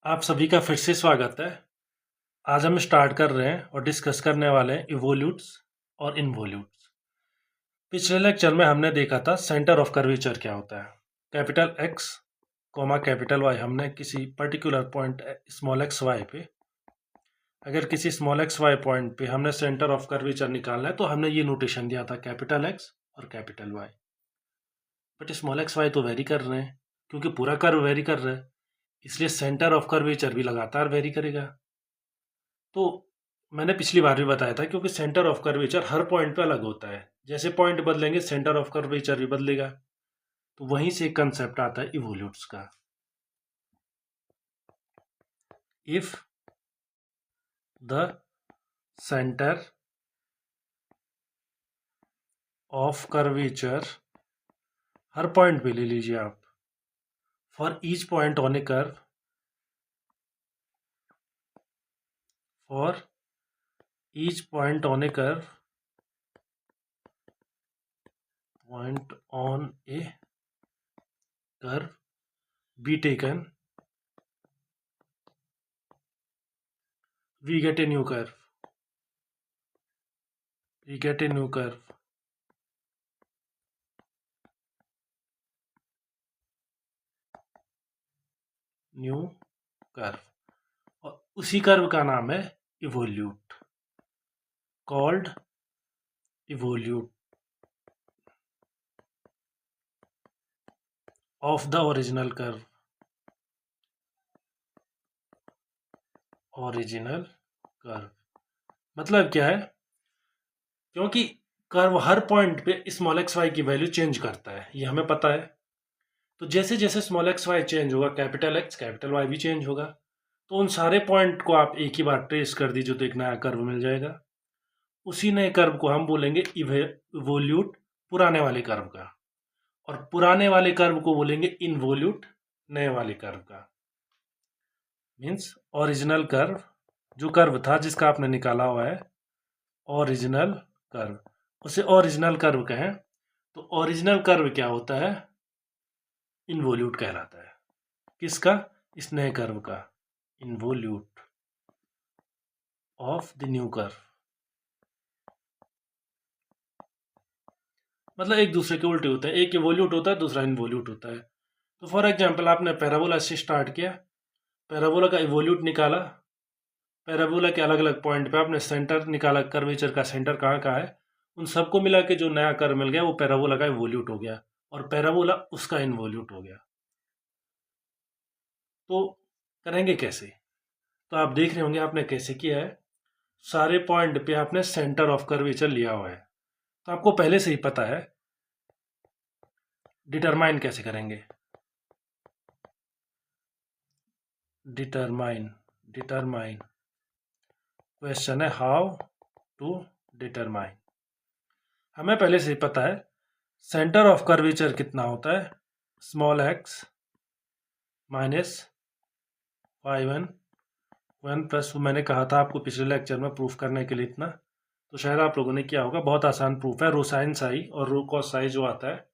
आप सभी का फिर से स्वागत है। आज हम स्टार्ट कर रहे हैं और डिस्कस करने वाले हैं इवोल्यूट्स और इनवोल्यूट्स। पिछले लेक्चर में हमने देखा था सेंटर ऑफ कर्वेचर क्या होता है। Capital X comma capital Y, हमने किसी particular point small X Y पे, अगर किसी स्मॉल एक्स वाई पॉइंट पे हमने सेंटर ऑफ कर्वेचर निकालना है तो हमने ये नोटेशन दिया था कैपिटल एक्स और capital Y. But small X Y तो वेरी कर रहे हैं, क्योंकि पूरा कर्व वेरी कर रहा है, इसलिए सेंटर ऑफ कर्वेचर भी लगातार वेरी करेगा। तो मैंने पिछली बार भी बताया था, क्योंकि centre of curvature her point पे अलग होता है, जैसे पॉइंट बदलेंगे सेंटर ऑफ कर्वेचर भी बदलेगा। तो वहीं से एक कंसेप्ट आता है इवोल्यूट्स का। If the centre of curvature, her point पे ले लीजिए आप, for each point on A curve, for each point on A curve, point on A curve be taken, we get a new curve, we get a new curve, new curve, और उसी curve का नाम है evolute, called evolute of the original curve, original curve. मतलब क्या है, क्योंकि curve हर point पे स्मॉल एक्स वाई की वैल्यू चेंज करता है, ये हमें पता है। तो जैसे जैसे स्मॉल एक्स वाई चेंज होगा, कैपिटल एक्स कैपिटल वाई भी चेंज होगा। तो उन सारे पॉइंट को आप एक ही बार ट्रेस कर दीजिए तो एक नया कर्व मिल जाएगा। उसी नए कर्व को हम बोलेंगे इवोल्यूट पुराने वाले कर्व का, और पुराने वाले कर्व को बोलेंगे इनवोल्यूट नए वाले कर्व का। मीन्स ओरिजिनल कर्व, जो कर्व था जिसका आपने निकाला हुआ है ओरिजिनल कर्व, उसे ओरिजिनल कर्व कहें। तो ओरिजिनल कर्व क्या होता है, इनवोल्यूट कहलाता है। किसका, इस नए कर्व का, involute of the new curve. मतलब एक दूसरे के उल्टे होते हैं, एक इवोल्यूट होता है दूसरा इनवोल्यूट होता है। तो फॉर एग्जांपल आपने पैराबोला से स्टार्ट किया, पैराबोला का इवोल्यूट निकाला, पैराबोला के अलग अलग पॉइंट पे आपने सेंटर निकाला, कर्वेचर का सेंटर कहाँ है, उन सबको मिला के जो नया कर्व मिल गया वो पैराबोला का इवोल्यूट हो गया, और पैराबोला उसका इनवोल्यूट हो गया। तो करेंगे कैसे, तो आप देख रहे होंगे आपने कैसे किया है। सारे पॉइंट पे आपने सेंटर ऑफ कर्वेचर लिया हुआ है, तो आपको पहले से ही पता है। डिटरमाइन कैसे करेंगे, डिटरमाइन, डिटरमाइन क्वेश्चन है हाउ टू डिटरमाइन। हमें पहले से ही पता है सेंटर ऑफ कर्वेचर कितना होता है, small x minus y1 1 plus, मैंने कहा था आपको पिछले लेक्चर में प्रूफ करने के लिए इतना, तो शायद आप लोगों ने किया होगा। बहुत आसान प्रूफ है, रो साइन साई और रो कॉस साई जो आता है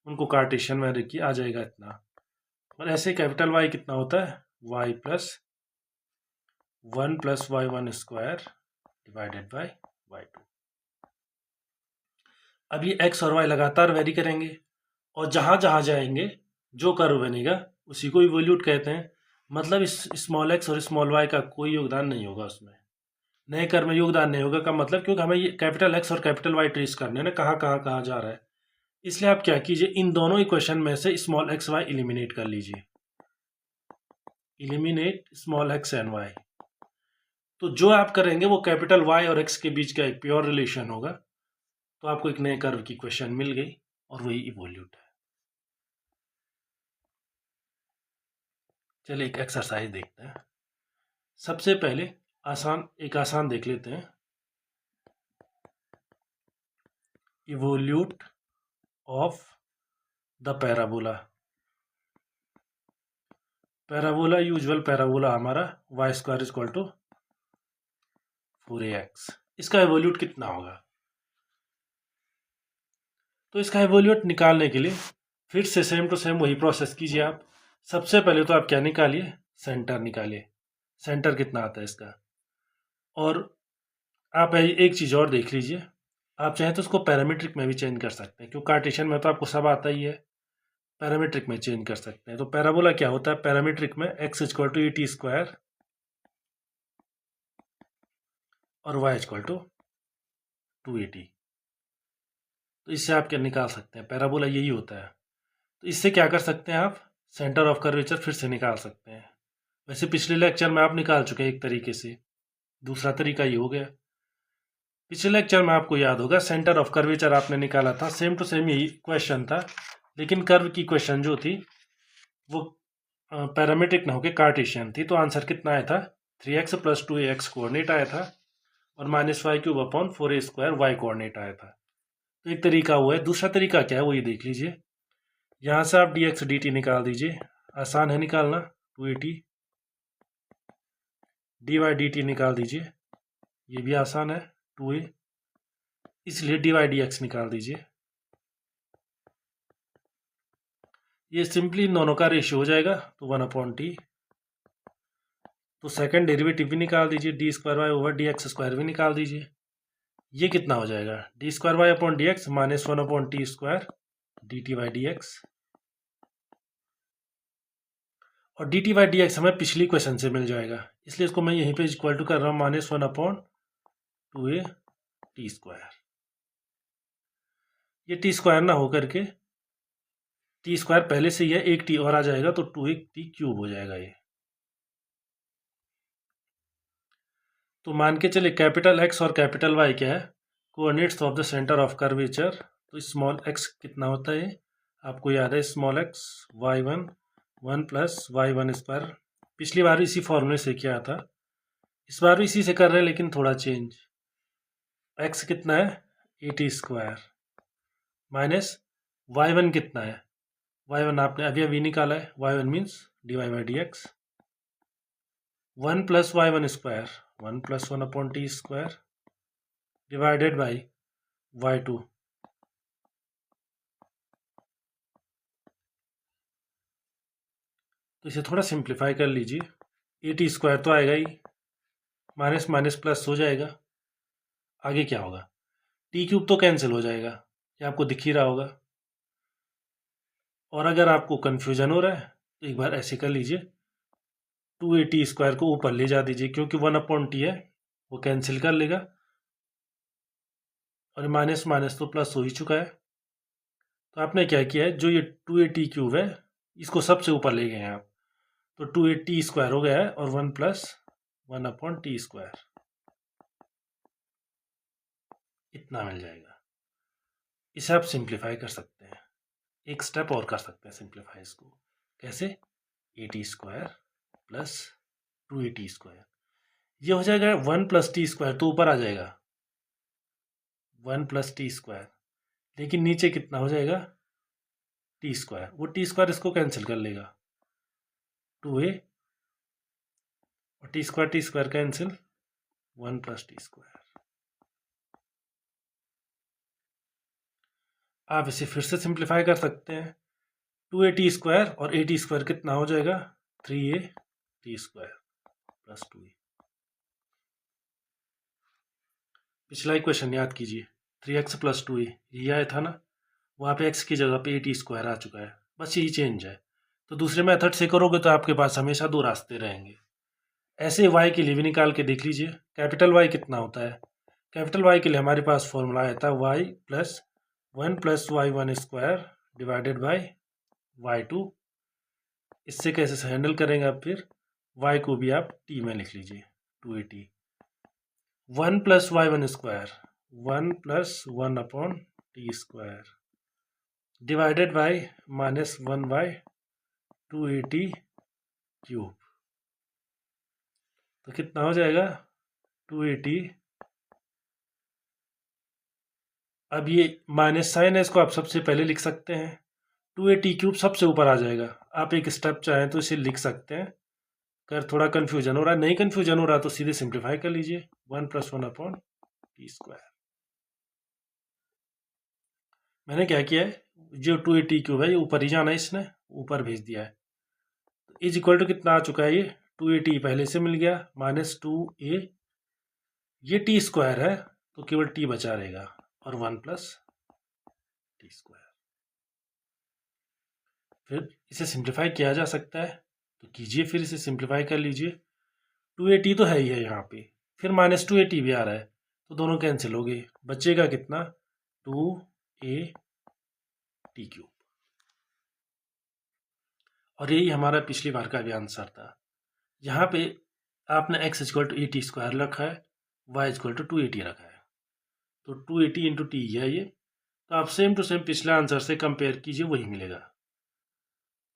उनको कार्टेशियन में देखिए आ जाएगा इतना। और ऐसे कैपिटल वाई कितना होता है, Y plus 1 plus y1 square divided by y2। अब ये x और y लगातार वेरी करेंगे, और जहां जहां जाएंगे जो कर्व बनेगा उसी को इवोल्यूट कहते हैं। मतलब इस स्मॉल एक्स और स्मॉल वाई का कोई योगदान नहीं होगा उसमें, नए कर्व में योगदान नहीं होगा का मतलब, क्योंकि हमें ये कैपिटल एक्स और कैपिटल वाई ट्रेस करने ना कहाँ जा रहा है। इसलिए आप क्या कीजिए, इन दोनों इक्वेशन में से स्मॉल एक्स वाई इलिमिनेट कर लीजिए, eliminate small X and Y. तो जो आप करेंगे वो कैपिटल वाई और एक्स के बीच का एक प्योर रिलेशन होगा, तो आपको एक नए कर्व की इक्वेशन मिल गई, और वही इवोल्यूट है। चलिए एक एक्सरसाइज देखते हैं। सबसे पहले आसान देख लेते हैं, evolute of the parabola. Parabola usual parabola हमारा Y square equal to 4ax, इसका इवोल्यूट कितना होगा। तो इसका इवोल्यूट निकालने के लिए फिर से सेम टू सेम वही प्रोसेस कीजिए आप। सबसे पहले तो आप क्या निकालिए, सेंटर निकालिए, सेंटर कितना आता है इसका। और आप एक चीज़ और देख लीजिए, आप चाहें तो उसको पैरामीट्रिक में भी चेंज कर सकते हैं, क्योंकि कार्टेशियन में तो आपको सब आता ही है, पैरामीट्रिक में चेंज कर सकते हैं। तो पैराबोला क्या होता है पैरामीट्रिक में, X equal to T square और वाई इक्वल टू 280। तो इससे आप क्या निकाल सकते हैं, पैराबोला यही होता है। तो इससे क्या कर सकते हैं, आप सेंटर ऑफ कर्वेचर फिर से निकाल सकते हैं। वैसे पिछले लेक्चर में आप निकाल चुके हैं एक तरीके से, दूसरा तरीका ये हो गया। पिछले लेक्चर में आपको याद होगा सेंटर ऑफ कर्वेचर आपने निकाला था, सेम टू सेम यही क्वेश्चन था, लेकिन कर्व की क्वेश्चन जो थी वो पैरामीट्रिक ना होकर कार्टेशियन थी। तो आंसर कितना आया था, 3x + 2ax कोऑर्डिनेट आया था और -y³ / 4a² y कोऑर्डिनेट आया था। तो एक तरीका वो है। दूसरा तरीका क्या है वो ये देख लीजिए, यहाँ से आप dx dt निकाल दीजिए, आसान है निकालना। 280 dy dt निकाल दीजिए, ये भी आसान है 2a, इसलिए dy dx निकाल दीजिए। ये सिंपली दोनों का रेशियो हो जाएगा, तो 1/t। तो सेकंड डेरिवेटिव भी निकाल दीजिए, d² y/dx² भी निकाल दीजिए। ये कितना हो जाएगा, d² y/dx - 1/t² dt/dx। और dt/dx हमें पिछली क्वेश्चन से मिल जाएगा, इसलिए इसको मैं यहीं पे इक्वल टू कर रहा हूँ -1/2a t²। ये t² ना होकर के t² पहले से ही है, एक t और आ जाएगा तो 2t³ हो जाएगा ये। तो मान के चले कैपिटल X और कैपिटल Y क्या है, coordinates of the centre of curvature. तो स्मॉल x कितना होता है, आपको याद है, स्मॉल x y1 1 + y1²। पिछली बार इसी फॉर्मूले से किया था, इस बार भी इसी से कर रहे हैं लेकिन थोड़ा चेंज। x कितना है, AT² माइनस y1 कितना है, y1 आपने अभी अभी निकाला है, y1 means dy/dx 1 + y1² 1 + 1/t² divided by y2। तो इसे थोड़ा सिंप्लीफाई कर लीजिए, AT² तो आएगा ही, माइनस माइनस प्लस हो जाएगा। आगे क्या होगा, t³ तो कैंसिल हो जाएगा, ये आपको दिख ही रहा होगा। और अगर आपको कंफ्यूजन हो रहा है तो एक बार ऐसे कर लीजिए, 2at² को ऊपर ले जा दीजिए, क्योंकि 1/t है, वो कैंसिल कर लेगा। और माइनस माइनस तो प्लस हो ही चुका है। तो आपने क्या किया है, जो ये 2at³ है इसको सबसे ऊपर ले गए हैं आप, तो 2at² हो गया है और 1 + 1/t², इतना मिल जाएगा। इसे आप सिंप्लीफाई कर सकते हैं, एक स्टेप और कर सकते हैं सिंप्लीफाई इसको। कैसे, AT² + 2at², ये हो जाएगा 1 + t², तो ऊपर आ जाएगा 1 + t², लेकिन नीचे कितना हो जाएगा, t²। वो t² इसको कैंसिल कर लेगा, 2a और t² कैंसिल, 1 + t²। आप इसे फिर से सिंप्लीफाई कर सकते हैं, 2at² और at² कितना हो जाएगा, 3at² + 2a। पिछला इक्वेशन याद कीजिए, 3x + 2a ये आया था ना, वहाँ पे x की जगह पे at² आ चुका है, बस यही चेंज है। तो दूसरे मेथड से करोगे तो आपके पास हमेशा दो रास्ते रहेंगे। ऐसे y के लिए भी निकाल के देख लीजिए, कैपिटल Y कितना होता है, कैपिटल Y के लिए हमारे पास फॉर्मूला आया था y + 1 + y1² divided by y2। इससे कैसे हैंडल करेंगे आप, फिर y को भी आप t में लिख लीजिए, 2at 1 + y1² 1 + 1/t² divided by -1/2at³। तो कितना हो जाएगा, 2at। अब ये माइनस साइन है, इसको आप सबसे पहले लिख सकते हैं, 2at³ सबसे ऊपर आ जाएगा। आप एक स्टेप चाहें तो इसे लिख सकते हैं। अगर थोड़ा कन्फ्यूजन हो रहा है, नहीं कन्फ्यूजन हो रहा तो सीधे सिंप्लीफाई कर लीजिए, 1 + 1/t²। मैंने क्या किया है, जो 2at³ है ये ऊपर ही जाना है, इसने ऊपर भेज दिया है। इज इक्वल टू कितना आ चुका है, ये 2a t पहले से मिल गया, माइनस 2a, ये t स्क्वायर है तो केवल t बचा रहेगा, और 1 प्लस टी स्क्वायर। फिर इसे सिंप्लीफाई किया जा सकता है, तो कीजिए, फिर इसे सिंप्लीफाई कर लीजिए। 2a t तो है ही है यहाँ पे, फिर माइनस 2a t भी आ रहा है, तो दोनों कैंसिल हो गए, बचेगा कितना, 2a t³। और यही हमारा पिछली बार का भी आंसर था। यहाँ पे आपने x equal to a t² रखा है, y equal to 2a t रखा है, तो 2a t इंटू टी है ये, तो आप सेम टू सेम पिछले आंसर से कंपेयर कीजिए, वही मिलेगा।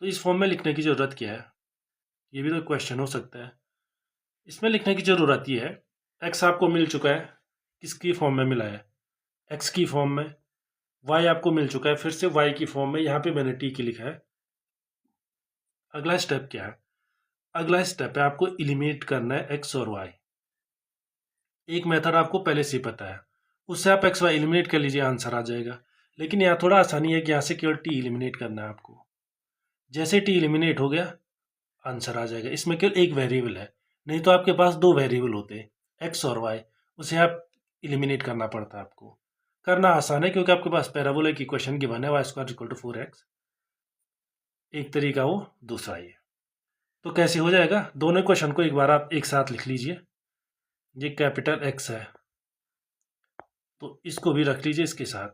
तो इस फॉर्म में लिखने की ज़रूरत क्या है, ये भी तो क्वेश्चन हो सकता है। इसमें लिखने की ज़रूरत ये है, x आपको मिल चुका है, किसकी फॉर्म में मिला है, x की फॉर्म में, y आपको मिल चुका है फिर से y की फॉर्म में, यहाँ पे मैंने t की लिखा है। अगला स्टेप क्या है, अगला स्टेप है आपको एलिमिनेट करना है x और y। एक मेथड आपको पहले से ही पता है, उससे आप x y एलिमिनेट कर लीजिए, आंसर आ जाएगा। लेकिन यहाँ थोड़ा आसानी है कि यहाँ से केवल t एलिमिनेट करना है आपको। जैसे t एलिमिनेट हो गया, आंसर आ जाएगा। इसमें केवल एक वेरिएबल है, नहीं तो आपके पास दो वेरिएबल होते हैं x और y, उसे आप एलिमिनेट करना पड़ता है आपको। करना आसान है क्योंकि आपके पास पैराबोला की इक्वेशन गिवन है, y² इक्वल टू 4x। एक तरीका वो, दूसरा ये। तो कैसे हो जाएगा, दोनों इक्वेशन को एक बार आप एक साथ लिख लीजिए। ये कैपिटल X है, तो इसको भी रख लीजिए इसके साथ,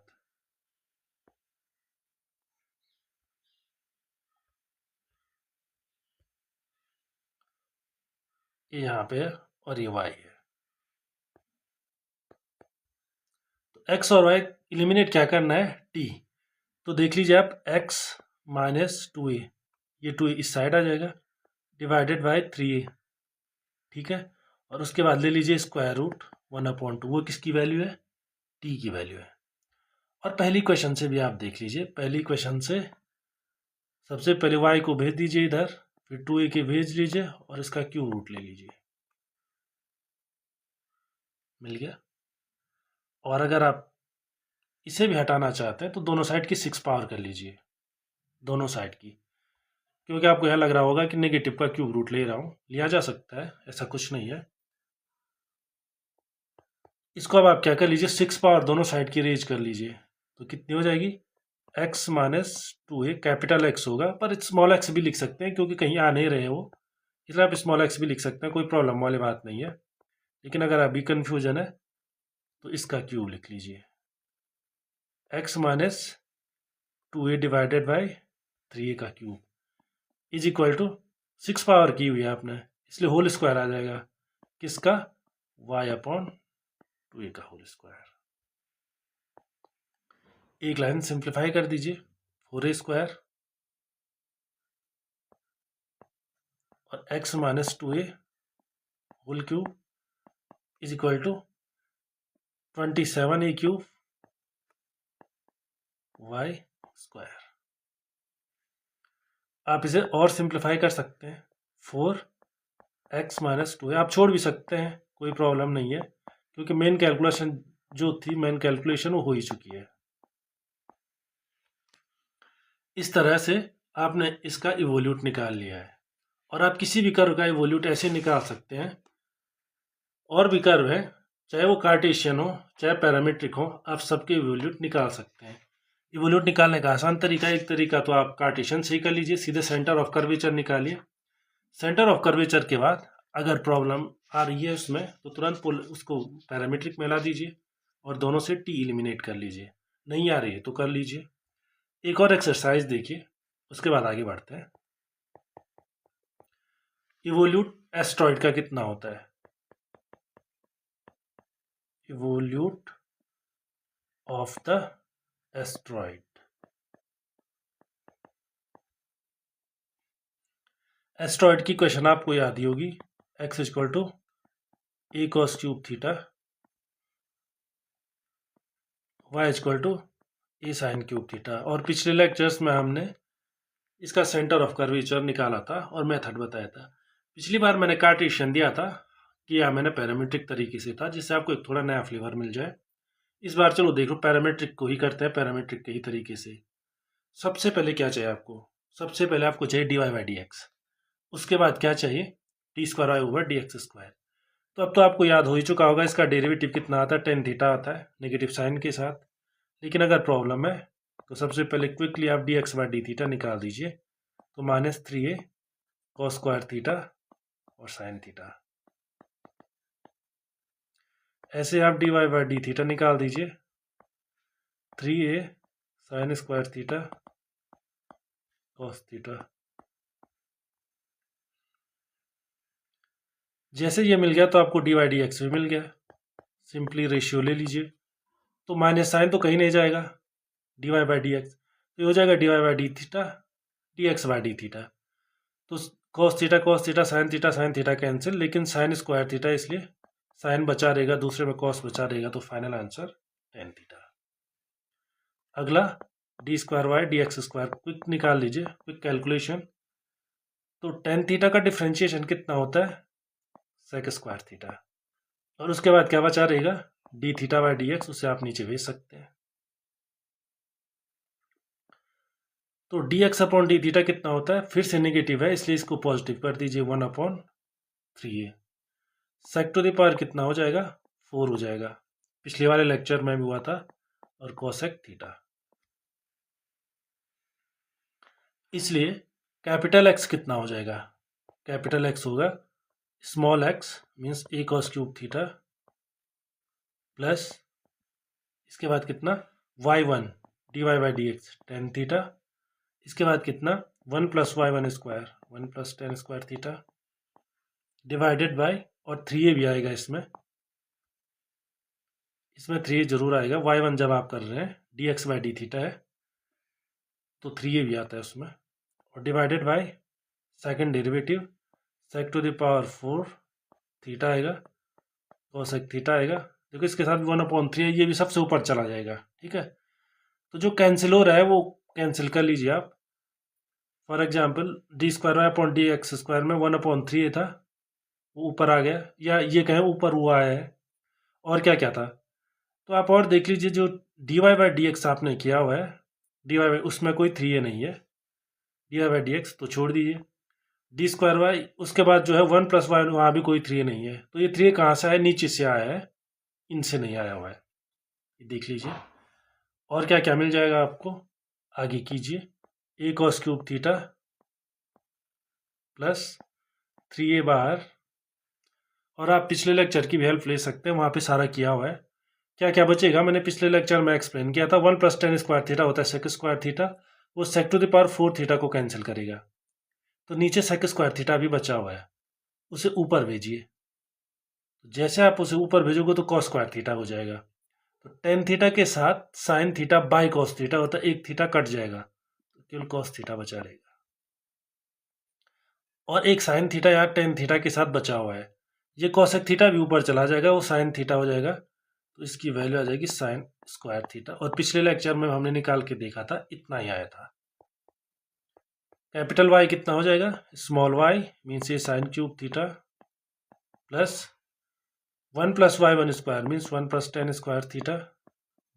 ये यहाँ पे है और ये y है। तो x और y एलिमिनेट क्या करना है, t। तो देख लीजिए आप, x माइनस 2a, ये 2a इस साइड आ जाएगा, डिवाइडेड बाय 3a, ठीक है। और उसके बाद ले लीजिए स्क्वायर रूट 1/2, वो किसकी वैल्यू है, t की वैल्यू है। और पहली क्वेश्चन से भी आप देख लीजिए, पहली क्वेश्चन से सबसे पहले y को भेज दीजिए इधर, फिर 2a के भेज लीजिए और इसका क्यूब रूट ले लीजिए, मिल गया। और अगर आप इसे भी हटाना चाहते हैं तो दोनों साइड की 6 पावर कर लीजिए, दोनों साइड की, क्योंकि आपको यह लग रहा होगा कि नेगेटिव का क्यूब रूट ले रहा हूँ, लिया जा सकता है, ऐसा कुछ नहीं है। इसको अब आप क्या कर लीजिए, 6 पावर दोनों साइड की रेज कर लीजिए, तो कितनी हो जाएगी, x minus 2a, capital X होगा, पर स्मॉल x भी लिख सकते हैं क्योंकि कहीं आ नहीं रहे हो, इसलिए आप स्मॉल x भी लिख सकते हैं, कोई प्रॉब्लम वाली बात नहीं है। लेकिन अगर अभी कन्फ्यूजन है तो इसका क्यूब लिख लीजिए, x minus 2a divided by 3a का cube is equal to 6 power की हुई है आपने, इसलिए होल स्क्वायर आ जाएगा, किसका, y/2a का होल स्क्वायर। एक लाइन सिंप्लीफाई कर दीजिए, 4a² और x minus 2a whole cube is equal to 27a³ y²। आप इसे और सिंप्लीफाई कर सकते हैं, 4x माइनस 2a, आप छोड़ भी सकते हैं, कोई प्रॉब्लम नहीं है, क्योंकि मेन कैलकुलेशन जो थी, मेन कैलकुलेशन वो हो ही चुकी है। इस तरह से आपने इसका इवोल्यूट निकाल लिया है, और आप किसी भी कर्व का इवोल्यूट ऐसे निकाल सकते हैं। और भी कर्व है, चाहे वो कार्टेशियन हो चाहे पैरामीट्रिक हो, आप सबके इवोल्यूट निकाल सकते हैं। इवोल्यूट निकालने का आसान तरीका, एक तरीका तो आप कार्टेशियन से ही कर लीजिए, सीधे सेंटर ऑफ कर्वेचर निकालिए। सेंटर ऑफ कर्वेचर के बाद अगर प्रॉब्लम आ रही है उसमें, तो तुरंत उसको पैरामीट्रिक में ला दीजिए और दोनों से टी एलिमिनेट कर लीजिए, नहीं आ रही है तो कर लीजिए। एक और एक्सरसाइज देखिए, उसके बाद आगे बढ़ते हैं। इवोल्यूट एस्ट्रॉइड का कितना होता है, evolute of the astroid, astroid की क्वेश्चन आपको याद ही होगी, x equal to a cos cube theta, y equal to a sine cube theta. और पिछले लेक्चर्स में हमने इसका सेंटर ऑफ कर्वेचर निकाला था और मेथड बताया था। पिछली बार मैंने कार्टेशियन दिया था, किया मैंने पैरामीट्रिक तरीके से था, जिससे आपको एक थोड़ा नया फ्लेवर मिल जाए। इस बार चलो देखो पैरामीट्रिक को ही करते हैं, पैरामीट्रिक के ही तरीके से। सबसे पहले क्या चाहिए आपको, सबसे पहले आपको चाहिए dy/dx। उसके बाद क्या चाहिए, D square Y over D X square. तो अब तो आपको याद हो ही चुका होगा इसका डेरिवेटिव कितना आता है, टेन थीटा आता है नेगेटिव साइन के साथ। लेकिन अगर प्रॉब्लम है तो सबसे पहले क्विकली आप D X by D theta निकाल दीजिए, तो -3a कॉस स्क्वायर थीटा और साइन थीटा। ऐसे आप D Y by D theta निकाल दीजिए, 3a sine square theta cos theta. जैसे ये मिल गया तो आपको डी वाई डी एक्स भी मिल गया, सिंपली रेशियो ले लीजिए। तो माइनस साइन तो कहीं नहीं जाएगा, D Y by D x तो ये हो जाएगा D Y by D theta D X by D theta. तो cos theta sine theta cancel, लेकिन साइन स्क्वायर थीटा इसलिए साइन बचा रहेगा, दूसरे में कॉस बचा रहेगा, तो फाइनल आंसर टेन थीटा। अगला D square Y D X square quick निकाल लीजिए, क्विक कैलकुलेशन। तो टेन थीटा का डिफ्रेंशिएशन कितना होता है, सेक स्क्वायर थीटा। और उसके बाद क्या बचा रहेगा, D theta by D x, उसे आप नीचे भेज सकते हैं। तो D X upon D theta कितना होता है, फिर से नेगेटिव है इसलिए इसको पॉजिटिव कर दीजिए, 1/3a। Sec to the power कितना हो जाएगा, 4 हो जाएगा, पिछले वाले लेक्चर में भी हुआ था। और कोसेक थीटा, इसलिए कैपिटल एक्स कितना हो जाएगा, कैपिटल एक्स होगा small X means a cos cube theta plus इसके बाद कितना y1 D Y by D X tan theta, इसके बाद कितना 1 + y1 square 1 + tan square theta divided by, और 3a भी आएगा इसमें 3a जरूर आएगा, y1 जब आप कर रहे हैं D X by D theta है तो 3a भी आता है उसमें, और divided by second derivative sec to the power 4 theta आएगा, कोसेक थीटा आएगा। देखो इसके साथ 1/3 है, ये भी सबसे ऊपर चला जाएगा, ठीक है। तो जो कैंसिल हो रहा है वो कैंसिल कर लीजिए आप। For example D square Y upon D X square में 1/3 था, वो ऊपर आ गया, या ये कहें ऊपर हुआ है। और क्या क्या था, तो आप और देख लीजिए, जो D Y by D X आपने किया हुआ है डी वाई बाई, उसमें कोई 3a नहीं है, D Y by D x तो छोड़ दीजिए। डी स्क्वायर वाई उसके बाद जो है 1 + y, वहाँ भी कोई 3a नहीं है, तो ये 3a कहाँ से आया, नीचे से आया है, इनसे नहीं आया हुआ है, ये देख लीजिए। और क्या क्या मिल जाएगा आपको, आगे कीजिए, a cos cube theta plus 3a बाहर, और आप पिछले लेक्चर की भी हेल्प ले सकते हैं, वहाँ पे सारा किया हुआ है। क्या क्या बचेगा, मैंने पिछले लेक्चर में एक्सप्लेन किया था, 1 + टेन स्क्वायर थीटा होता है सेक स्क्वायर थीटा, वो सेक टू द पावर 4 थीटा को कैंसिल करेगा, तो नीचे सेक स्क्वायर थीटा भी बचा हुआ है, उसे ऊपर भेजिए। जैसे आप उसे ऊपर भेजोगे तो कॉस स्क्वायर थीटा हो जाएगा, तो टेन थीटा के साथ sine theta by cos theta होता है, एक थीटा कट जाएगा, तो केवल कॉस थीटा बचा रहेगा, और एक साइन थीटा यहाँ टेन थीटा के साथ बचा हुआ है, ये कॉसेक थीटा भी ऊपर चला जाएगा, वो साइन थीटा हो जाएगा, तो इसकी वैल्यू आ जाएगी साइन स्क्वायर थीटा। और पिछले लेक्चर में हमने निकाल के देखा था, इतना ही आया था। कैपिटल वाई कितना हो जाएगा, स्मॉल वाई मीन्स ये sine cube theta plus 1 + y1 square means 1 + tan square theta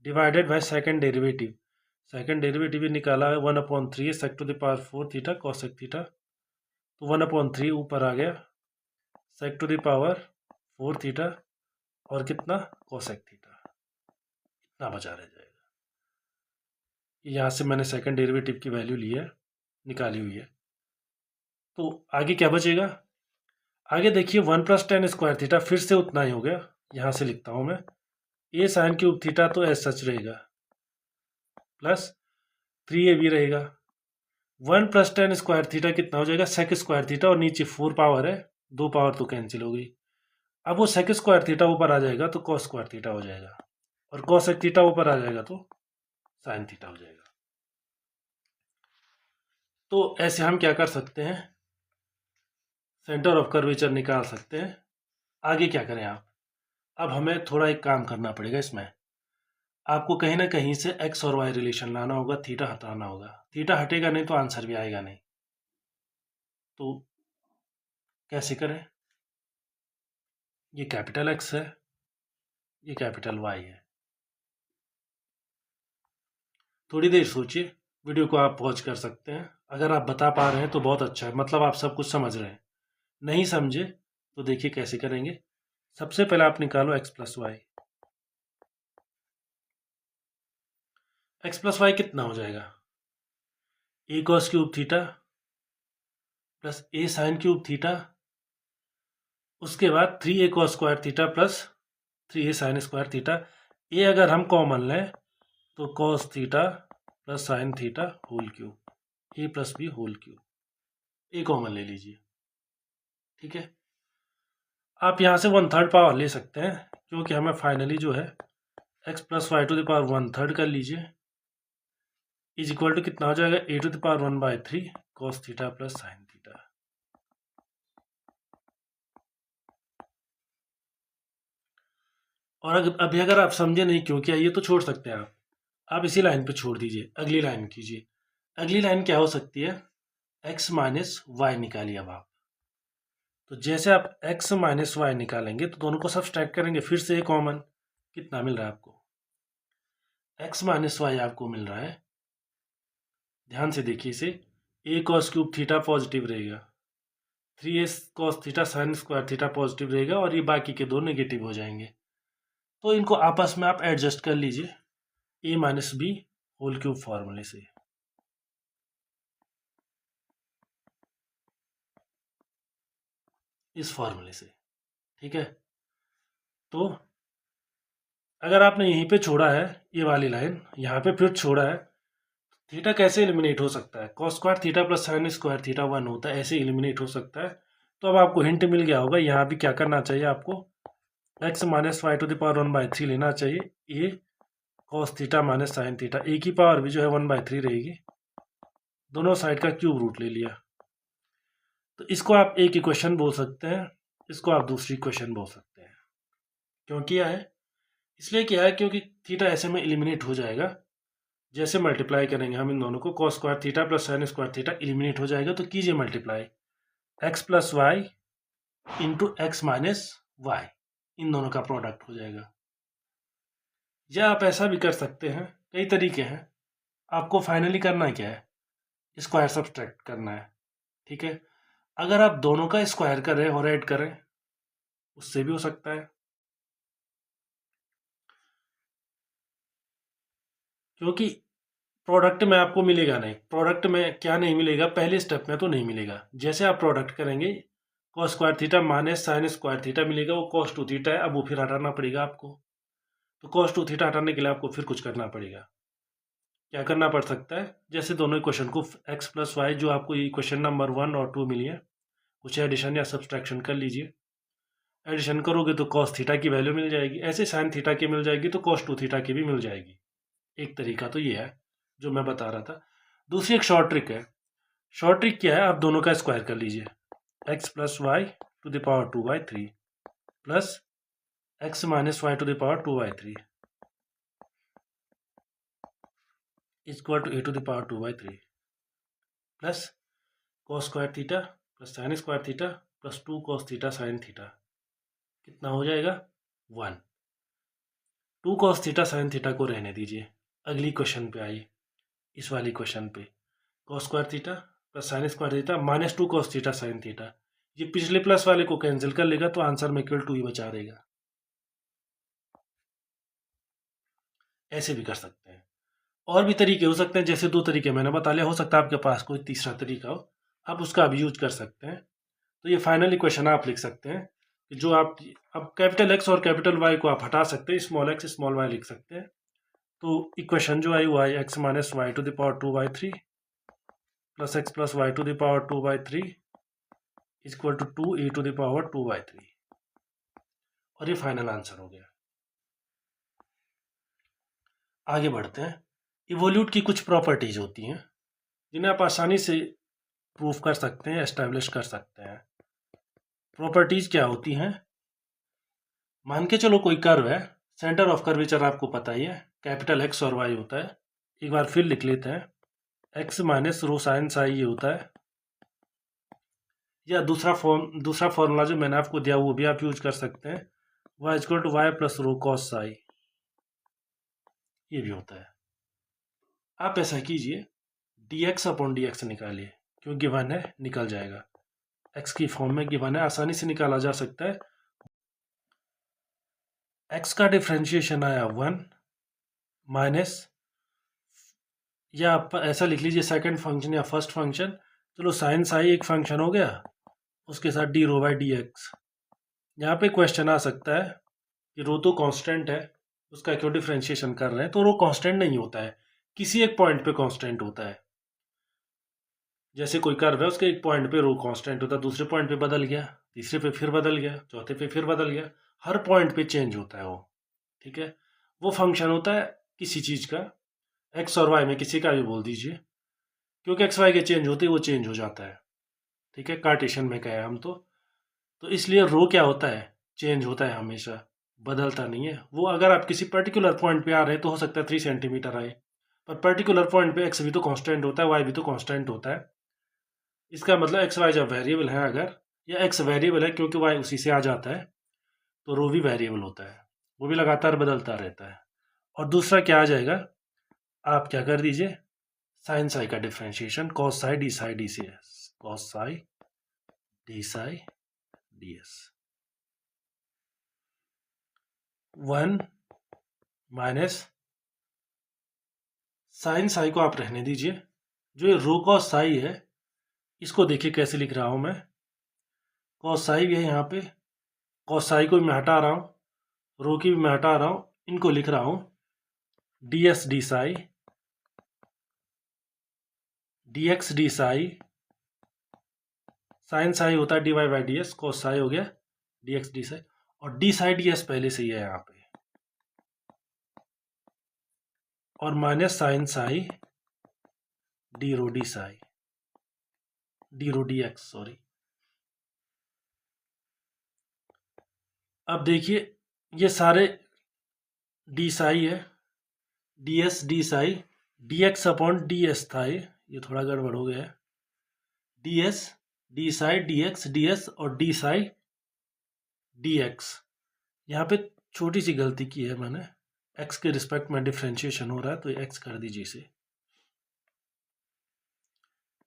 divided by second derivative भी निकाला है, 1/3 sec to the power 4 theta cosec theta, तो 1/3 ऊपर आ गया, sec to the power 4 theta और कितना कोसेक थीटा, इतना बचा रह जाएगा। यहाँ से मैंने सेकंड डेरिवेटिव की वैल्यू ली है, निकाली हुई है। तो आगे क्या बचेगा, आगे देखिए 1 + टेन स्क्वायर थीटा फिर से उतना ही हो गया, यहाँ से लिखता हूँ मैं, ए साइन क्यूब थीटा तो एज सच रहेगा प्लस 3a भी रहेगा, 1 + टेन स्क्वायर थीटा कितना हो जाएगा, सेक स्क्वायर थीटा, और नीचे 4 पावर है, 2 पावर तो कैंसिल हो गई। अब वो सेक स्क्वायर थीटा ऊपर आ जाएगा तो कॉस स्क्वायर थीटा हो जाएगा, और कॉसेक थीटा ऊपर आ जाएगा तो साइन थीटा हो जाएगा। तो ऐसे हम क्या कर सकते हैं, सेंटर ऑफ कर्वेचर निकाल सकते हैं। आगे क्या करें आप, अब हमें थोड़ा एक काम करना पड़ेगा इसमें, आपको कहीं ना कहीं से एक्स और वाई रिलेशन लाना होगा, थीटा हटाना होगा, थीटा हटेगा नहीं तो आंसर भी आएगा नहीं। तो कैसे करें, ये कैपिटल एक्स है, ये कैपिटल वाई है। थोड़ी देर सोचिए, वीडियो को आप पॉज कर सकते हैं, अगर आप बता पा रहे हैं तो बहुत अच्छा है, मतलब आप सब कुछ समझ रहे हैं। नहीं समझे तो देखिए कैसे करेंगे। सबसे पहले आप निकालो x plus Y. X plus Y कितना हो जाएगा? A cos cube theta plus A sine cube theta, उसके बाद 3a cos square theta plus 3a sine square theta. A अगर हम कॉमन लें तो cos theta plus sine theta whole cube, A plus B whole cube. A common ले लीजिए, ठीक है। आप यहाँ से 1/3 पावर ले सकते हैं, क्योंकि हमें फाइनली जो है x plus Y to the power 1/3 कर लीजिए इज इक्वल टू कितना हो जाएगा, a to the power 1/3 cos theta plus sine theta. और अभी अगर आप समझे नहीं क्यों किया ये तो छोड़ सकते हैं आप इसी लाइन पे छोड़ दीजिए, अगली लाइन कीजिए। अगली लाइन क्या हो सकती है, x माइनस वाई निकालिए अब आप। तो जैसे आप x माइनस वाई निकालेंगे तो दोनों को सब्सट्रैक्ट करेंगे, फिर से कॉमन कितना मिल रहा है आपको, x माइनस वाई आपको मिल रहा है, ध्यान से देखिए इसे, a cos cube theta positive रहेगा, 3a cos theta sign square theta positive रहेगा, और ये बाकी के दो नेगेटिव हो जाएंगे। तो इनको आपस में आप एडजस्ट कर लीजिए a minus B whole cube फॉर्मूले से। इस फॉर्मूले से, ठीक है। तो अगर आपने यहीं पे छोड़ा है ये वाली लाइन, यहाँ पे फिर छोड़ा है, थीटा कैसे एलिमिनेट हो सकता है, cos square theta plus sine square theta 1 होता है, ऐसे एलिमिनेट हो सकता है। तो अब आपको हिंट मिल गया होगा, यहाँ भी क्या करना चाहिए आपको, x minus Y to the power 1/3 लेना चाहिए, A cos theta minus sine theta, A की पावर भी जो है 1/3 रहेगी, दोनों साइड का क्यूब रूट ले लिया। तो इसको आप एक इक्वेशन बोल सकते हैं, इसको आप दूसरी इक्वेशन बोल सकते हैं। क्यों किया है, इसलिए किया है क्योंकि थीटा ऐसे में एलिमिनेट हो जाएगा, जैसे मल्टीप्लाई करेंगे हम इन दोनों को, cos square theta plus sine square theta eliminate हो जाएगा, तो कीजिए multiply, X plus Y into X minus Y, इन दोनों का प्रोडक्ट हो जाएगा। या आप ऐसा भी कर सकते हैं, कई तरीके हैं, आपको फाइनली करना क्या है, स्क्वायर सब्सट्रैक्ट करना है, ठीक है। अगर आप दोनों का स्क्वायर करें और ऐड करें उससे भी हो सकता है, क्योंकि प्रोडक्ट में आपको मिलेगा नहीं, प्रोडक्ट में क्या नहीं मिलेगा, पहले स्टेप में तो नहीं मिलेगा। जैसे आप प्रोडक्ट करेंगे cos square theta minus sign square theta मिलेगा, वो कॉस टू थीटा है, अब वो फिर हटाना पड़ेगा आपको। तो कॉस टू थीटा हटाने के लिए आपको फिर कुछ करना पड़ेगा। क्या करना पड़ सकता है, जैसे दोनों इक्वेशन को एक्स प्लस वाई जो आपको इक्वेशन नंबर 1 और 2 मिली है, कुछ एडिशन या सब्सट्रैक्शन कर लीजिए। एडिशन करोगे तो कॉस थीटा की वैल्यू मिल जाएगी, ऐसे साइन थीटा की मिल जाएगी तो कॉस टू थीटा की भी मिल जाएगी। एक तरीका तो ये है जो मैं बता रहा था। दूसरी एक शॉर्ट ट्रिक है, शॉर्ट ट्रिक क्या है, आप दोनों का स्क्वायर कर लीजिए, X plus Y to the power 2/3 plus X minus Y to the power 2/3 equal to A to the power 2/3 plus cos square theta plus sine square theta plus 2 cos theta sine theta, कितना हो जाएगा 1। 2 cos theta sine theta को रहने दीजिए, अगली question पे आइए, इस वाली क्वेश्चन पे cos square theta plus sine square theta minus 2 cos theta sine theta, ये पिछले प्लस वाले को कैंसिल कर लेगा तो आंसर में केवल 2 ही बचा रहेगा। ऐसे भी कर सकते हैं, और भी तरीके हो सकते हैं, जैसे 2 तरीके मैंने बता लिया, हो सकता है आपके पास कोई तीसरा तरीका हो, आप उसका भी यूज कर सकते हैं। तो ये फाइनल इक्वेशन आप लिख सकते हैं कि जो आप अब कैपिटल एक्स और कैपिटल वाई को आप हटा सकते हैं, स्मॉल एक्स स्मॉल वाई लिख सकते हैं। तो इक्वेशन जो आई वो आई X minus Y to the power 2/3 plus X plus Y to the power 2/3 equal to 2 A to the power 2/3, और ये फाइनल आंसर हो गया। आगे बढ़ते हैं, इवोल्यूट की कुछ प्रॉपर्टीज होती हैं जिन्हें आप आसानी से प्रूफ कर सकते हैं, एस्टैब्लिश कर सकते हैं। प्रॉपर्टीज क्या होती हैं, मान के चलो कोई कर्व है, सेंटर ऑफ कर्वेचर आपको पता ही है, कैपिटल एक्स और वाई होता है। एक बार फिर लिख लेते हैं, x minus rho sine Sai ये होता है, या दूसरा फॉर्मूला जो मैंने आपको दिया वो भी आप यूज कर सकते हैं, Y equal to Y plus rho cos psi, ये भी होता है। आप ऐसा कीजिए, dx अपॉन dx निकालिए, क्यों गिवन है, निकल जाएगा, x की फॉर्म में गिवन है, आसानी से निकाला जा सकता है। x का डिफ्रेंशिएशन आया 1 माइनस, या आप ऐसा लिख लीजिए सेकंड फंक्शन या फर्स्ट फंक्शन, चलो साइन साई एक फंक्शन हो गया, उसके साथ D rho by D X. यहाँ पे क्वेश्चन आ सकता है कि रो तो कांस्टेंट है, उसका क्यों डिफ्रेंशिएशन कर रहे हैं, तो रो कांस्टेंट नहीं होता है, किसी एक पॉइंट पे कांस्टेंट होता है। जैसे कोई कर्व है, उसके एक पॉइंट पे रो कांस्टेंट होता है, दूसरे पॉइंट पे बदल गया, तीसरे पे फिर बदल गया, चौथे पे फिर बदल गया, हर पॉइंट पे चेंज होता है वो, ठीक है। वो फंक्शन होता है किसी चीज का, एक्स और वाई में किसी का भी बोल दीजिए, क्योंकि एक्स वाई के चेंज होते ही वो चेंज हो जाता है, ठीक है, कार्टेशियन में कहे हम तो इसलिए रो क्या होता है, चेंज होता है हमेशा, बदलता नहीं है वो। अगर आप किसी पर्टिकुलर पॉइंट पे आ रहे हैं तो हो सकता है 3 सेंटीमीटर आए, पर पर्टिकुलर पॉइंट पे एक्स भी तो कांस्टेंट होता है, वाई भी तो कांस्टेंट होता है। इसका मतलब एक्स वाई जब वेरिएबल है अगर, या एक्स वेरिएबल है क्योंकि वाई उसी से आ जाता है, तो रो भी वेरिएबल होता है, वो भी लगातार बदलता रहता है। और दूसरा क्या आ जाएगा, आप क्या कर दीजिए, साइन साई का differentiation, cos psi D C S, cos psi D S, 1 minus sine psi को आप रहने दीजिए, जो ये रो कॉस साई है इसको देखिए कैसे लिख रहा हूं मैं, कॉस साई भी है यहाँ पे, कॉस साई को भी मैं हटा रहा हूँ, रो की भी मैं हटा रहा हूँ, इनको लिख रहा हूँ D S D psi, D X D psi, sine psi होता है D Y by D S, cos psi हो गया डी एक्स डी साई, और डी साई डी एस पहले से ही है यहाँ पे, और minus sine psi D rho D psi, D rho D x, sorry. अब देखिए ये सारे डी साई है, D S D psi, D X upon D S था, ये थोड़ा गड़बड़ हो गया है, D S D psi D X D s और डी साई डी एक्स। यहाँ पे छोटी सी गलती की है मैंने, एक्स के रिस्पेक्ट में डिफ्रेंशिएशन हो रहा है तो एक्स कर दीजिए इसे,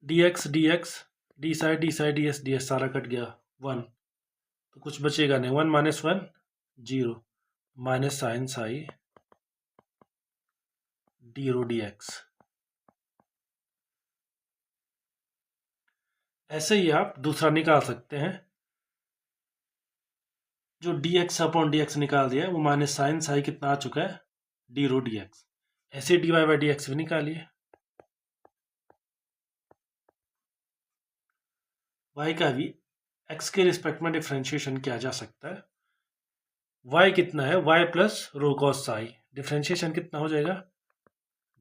D X D X D psi D S सारा कट गया 1, तो कुछ बचेगा नहीं, 1 minus 1 0, minus sine psi D rho D X. ऐसे ही आप दूसरा निकाल सकते हैं, जो D X upon D X निकाल दिया है वो माइनस साइन साई कितना आ चुका है, डी रो डी एक्स। ऐसे D Y by D X भी निकालिए, वाई का भी एक्स के रिस्पेक्ट में डिफ्रेंशिएशन किया जा सकता है। वाई कितना है, Y plus rho cos psi, differentiation कितना हो जाएगा,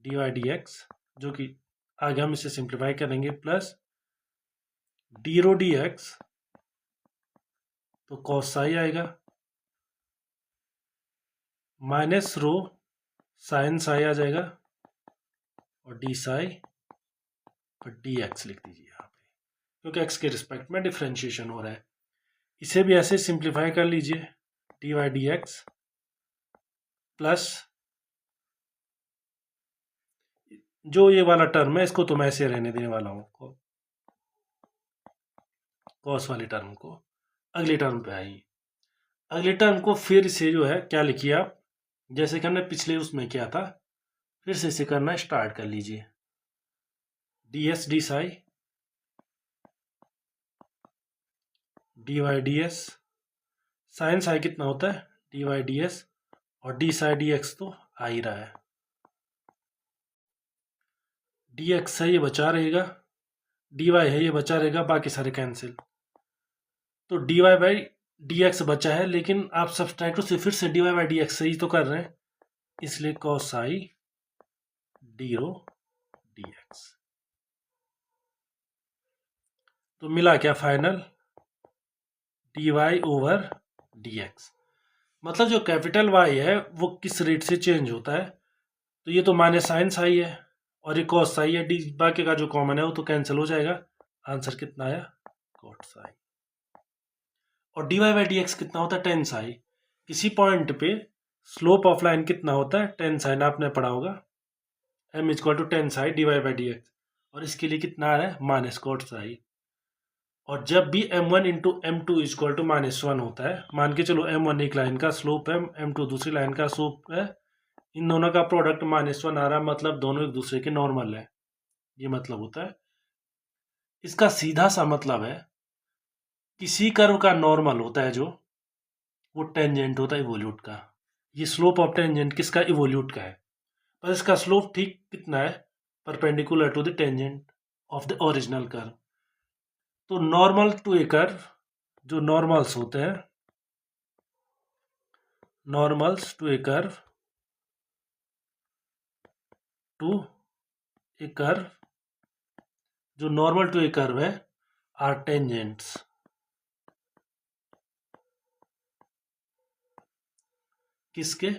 डी वाई डी एक्स, जो कि आगे हम इसे सिंप्लीफाई करेंगे, plus D rho D x, तो कॉस साई आएगा, माइनस रो साइन साई आ जाएगा, और डी साई और डी एक्स लिख दीजिए यहाँ पे, क्योंकि एक्स के रिस्पेक्ट में डिफ्रेंशिएशन हो रहा है। इसे भी ऐसे सिंप्लीफाई कर लीजिए, D Y D X plus जो ये वाला टर्म है इसको तो मैं ऐसे रहने देने वाला हूँ, कॉस वाली टर्म को, अगली टर्म पे आई, अगली टर्म को फिर से जो है क्या लिखिए आप, जैसे कि हमने पिछले उसमें किया था, फिर से इसे करना स्टार्ट कर लीजिए, d S D psi d Y d s, sine psi कितना होता है डी वाई डी एस, और डी साई डी एक्स तो आ ही रहा है, डी एक्स है ये बचा रहेगा, डी वाई है ये बचा रहेगा, बाकी सारे कैंसिल, तो D Y by D X बचा है, लेकिन आप सब्सट्रैक्ट से फिर से D Y by D X ही तो कर रहे हैं, इसलिए cos I D rho D x, तो मिला क्या final, D Y over D X. मतलब जो कैपिटल वाई है वो किस रेट से चेंज होता है, तो ये तो माइनस साइन साई है और ये कॉस साई है, डी बाकी का जो कॉमन है वो तो कैंसिल हो जाएगा, आंसर कितना आया, कॉट साई। और d Y by D x कितना होता है, टेन साई, किसी पॉइंट पे स्लोप ऑफ लाइन कितना होता है, टेन साइन, आपने पढ़ा होगा, m is equal to tan psi d Y by D x, और इसके लिए कितना आ रहा है माइनस कॉस आई। और जब भी m1 into m2 equal to -1 होता है, मान के चलो m1 एक लाइन का स्लोप है, m2 दूसरी लाइन का स्लोप है, इन दोनों का प्रोडक्ट -1 आ रहा है, मतलब दोनों एक दूसरे के नॉर्मल है, ये मतलब होता है। इसका सीधा सा मतलब है किसी कर्व का नॉर्मल होता है जो वो टेंजेंट होता है इवोल्यूट का। ये स्लोप ऑफ टेंजेंट किसका इवोल्यूट का है, पर इसका स्लोप ठीक कितना है perpendicular to the tangent of the original curve. तो नॉर्मल टू ए कर्व, जो नॉर्मल्स होते हैं, normals to a curve to a curve, जो नॉर्मल टू ए कर्व है आर टेंजेंट्स। किसके,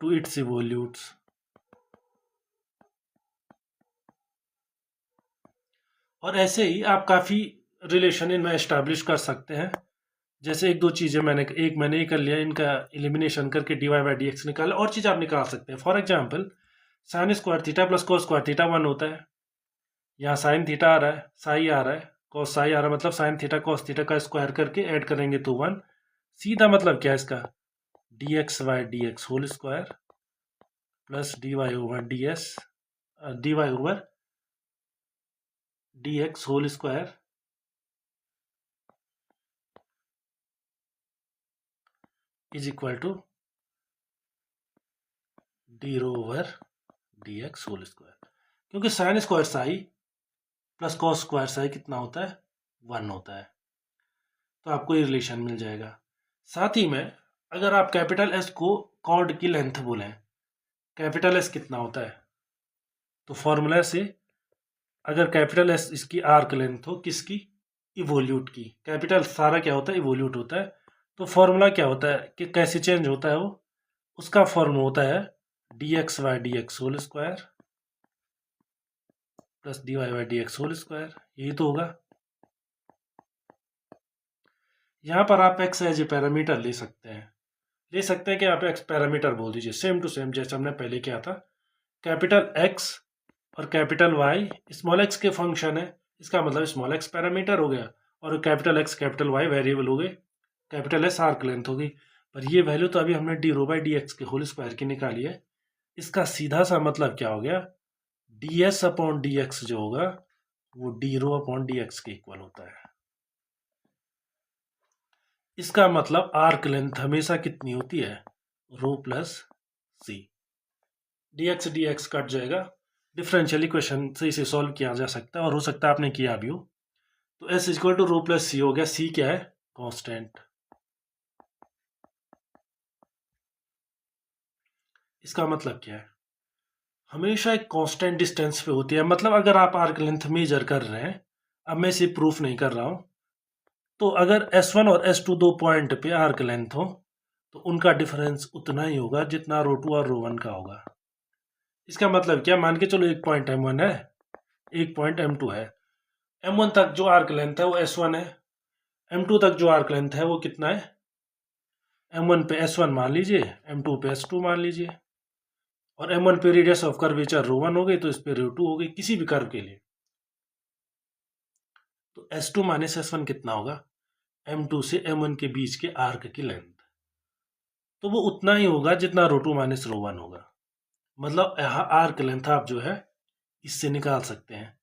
टू इट्स इवोल्यूट्स। और ऐसे ही आप काफ़ी रिलेशन इनमें एस्टैब्लिश कर सकते हैं। जैसे एक दो चीज़ें मैंने ये कर लिया, इनका एलिमिनेशन करके dy/dx निकाला, और चीज़ आप निकाल सकते हैं। For example sign square theta plus cos square theta 1 होता है, यहाँ साइन थीटा आ रहा है, साई आ रहा है, कोस साई आ रहा है, मतलब साइन थीटा कोस थीटा का स्क्वायर करके ऐड करेंगे तो 1। सीधा मतलब क्या है इसका, dx/dx whole square plus dy/dx whole square is equal to d/dx whole square, क्योंकि sine square psi plus cos square psi कितना होता है 1 होता है। तो आपको ये रिलेशन मिल जाएगा। साथ ही में अगर आप कैपिटल एस को कॉर्ड की लेंथ बोलें, कैपिटल एस कितना होता है, तो फॉर्मूला से अगर कैपिटल एस इसकी आर्क लेंथ हो, किसकी, इवोल्यूट की, कैपिटल सारा क्या होता है इवोल्यूट होता है, तो फॉर्मूला क्या होता है कि कैसे चेंज होता है वो, उसका फॉर्मूला होता है dx/dx whole square plus dy/dx whole square, यही तो होगा। यहाँ पर आप x एज ए पैरामीटर ले सकते हैं कि आप x पैरामीटर बोल दीजिए, सेम टू सेम जैसे हमने पहले किया था। कैपिटल x और कैपिटल y स्मॉल x के फंक्शन है, इसका मतलब स्मॉल x पैरामीटर हो गया, और capital x capital y variable हो गए, कैपिटल S आर्क लेंथ हो गई। पर ये वैल्यू तो अभी हमने d/dx के होल स्क्वायर की निकाली है। इसका सीधा सा मतलब क्या हो गया, ds/dx जो होगा वो d/dx के इक्वल होता है। इसका मतलब आर्क लेंथ हमेशा कितनी होती है, रो प्लस सी। dx कट जाएगा, डिफरेंशियल इक्वेशन से इसे सॉल्व किया जा सकता है, और हो सकता है आपने किया भी हो। तो s equal to rho plus C हो गया, सी क्या है कांस्टेंट। इसका मतलब क्या है, हमेशा एक कांस्टेंट डिस्टेंस पे होती है। मतलब अगर आप आर्क लेंथ मेजर कर रहे हैं, अब मैं इसे प्रूफ नहीं कर रहा हूं, तो अगर S1 और S2 दो पॉइंट पे आर्क लेंथ हो तो उनका डिफरेंस उतना ही होगा जितना रो2 और रो1 का होगा। इसका मतलब क्या, मान के चलो एक पॉइंट M1 है, एक पॉइंट M2 है। M1 तक जो आर्क लेंथ है वो S1 है, M2 तक जो आर्क लेंथ है वो कितना है, M1 पे S1 मान लीजिए, M2 पे S2 मान लीजिए, और M1 पे रेडियस ऑफ कर्वेचर रो1 हो गई, तो इस पे रो2 हो गई किसी भी कर्व के लिए। तो S2 माइनस S1 कितना होगा, M2 से M1 के बीच के आर्क की लेंथ, तो वो उतना ही होगा जितना रो2 माइनस रो1 होगा। मतलब यहाँ आर्क लेंथ आप जो है इससे निकाल सकते हैं।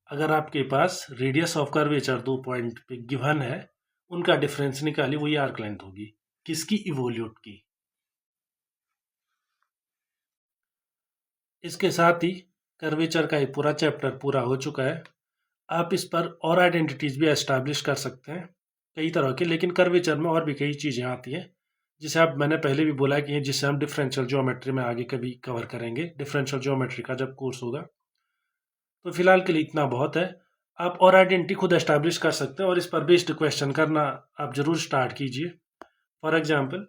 अगर आपके पास रेडियस ऑफ कर्वेचर दो पॉइंट पे गिवन है, उनका डिफरेंस निकाली, वही आर्क लेंथ होगी, किसकी, इवोल्यूट की। इसके साथ ही कर्वेचर का ये पूरा चैप्टर पूरा हो चुका है। आप इस पर और आइडेंटिटीज भी एस्टैब्लिश कर सकते हैं कई तरह के, लेकिन कर्वेचर में और भी कई चीज़ें आती हैं जिसे आप, मैंने पहले भी बोला कि जिसे हम डिफरेंशियल ज्योमेट्री में आगे कभी कवर करेंगे, डिफरेंशियल ज्योमेट्री का जब कोर्स होगा। तो फिलहाल के लिए इतना बहुत है। आप और आइडेंटिटी खुद एस्टैब्लिश कर सकते हैं, और इस पर बेस्ड क्वेश्चन करना आप जरूर स्टार्ट कीजिए। For example